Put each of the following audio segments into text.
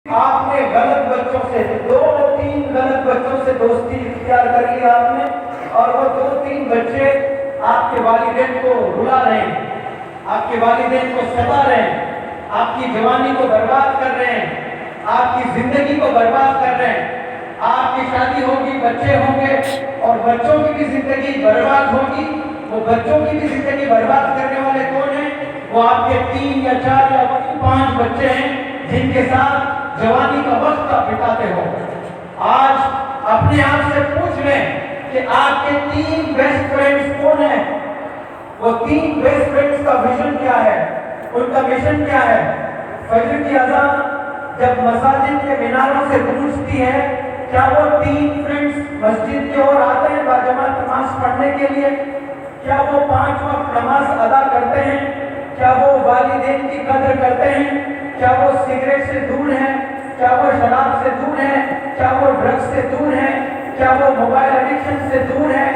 آپ نے غلط بچوں سے 2-3 غلط بچوں سے دوستی اختیار کر لی آپ نے، اور وہ 2-3 بچے آپ کے والدین کو رلا رہے ہیں، آپ کے والدین کو ستا رہے ہیں، آپ کی جوانی کو برباد کر رہے ہیں، آپ کی زندگی کو برباد کر رہے ہیں۔ آپ کی شادی ہوگی، بچے ہوں گے، اور بچوں کی بھی زندگی برباد ہوگی۔ وہ بچوں کی بھی زندگی برباد کرنے والے کون ہیں؟ وہ آپ کے 3 یا 4 یا 5 بچے ہیں جن کے ساتھ جوانی کا وقت آپ بتاتے ہو۔ آج اپنے آپ سے پوچھ لیں کہ آپ کے 3 بیسٹ فرینڈز کون ہیں؟ وہ 3 بیسٹ فرینڈز کا مشن کیا ہے؟ ان کا مشن کیا ہے؟ فجر کی اذان جب مساجد کے میناروں سے گونجتی ہے، کیا وہ 3 فرینڈز مسجد کی اور آتے ہیں باجماعت نماز پڑھنے کے لیے؟ کیا وہ 5 وقت نماز ادا کرتے ہیں؟ کیا وہ والدین کی قدر کرتے ہیں؟ کیا وہ سگریٹ سے دور ہیں؟ کیا وہ شراب سے دور ہیں؟ کیا وہ ڈرگس سے دور ہیں؟ کیا وہ موبائل ایڈکشن سے دور ہیں؟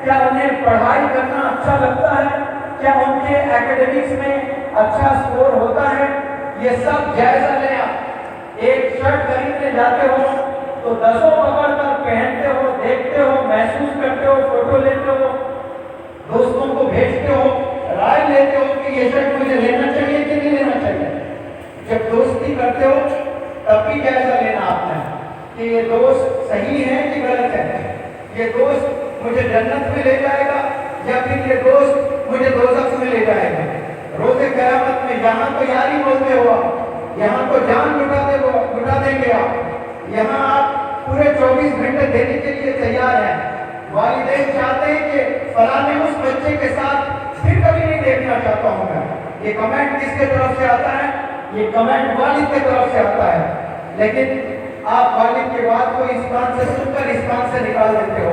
کیا انہیں پڑھائی کرنا اچھا لگتا ہے؟ کیا ان کے ایکیڈمکس میں اچھا سکور ہوتا ہے؟ یہ سب جائزہ لیں آپ۔ ایک شرٹ خریدنے جاتے ہو تو 10 پکڑ کر پہنتے ہو، دیکھتے ہو، محسوس کرتے ہو، فوٹو لیتے ہو، دوستوں کو بھیجتے ہو، رائے لیتے ہو کہ یہ شرٹ مجھے لینا چاہیے کہ نہیں لینا چاہیے۔ جب دوستی کرتے ہو تب بھی جائزہ لینا آپ نے کہ یہ دوست صحیح ہے کہ غلط ہے، یہ دوست مجھے جنت میں لے جائے گا یا پھر یہ دوست مجھے دوزخ میں لے جائے گا۔ روز قیامت میں یہاں تو یاری بولتے ہو آپ، یہاں تو جان لٹا دیں گے آپ، یہاں آپ پورے 24 گھنٹے دینے کے لیے تیار ہیں۔ والدین چاہتے ہیں کہ فلاں اس بچے کے ساتھ پھر کبھی نہیں دیکھنا چاہتا ہوں میں۔ یہ کمنٹ کس کے طرف سے آتا ہے؟ یہ کمنٹ والد کے طرف سے آتا ہے، لیکن آپ والد کے بات کو اس کان سے سن کر اس کان سے نکال دیتے ہو۔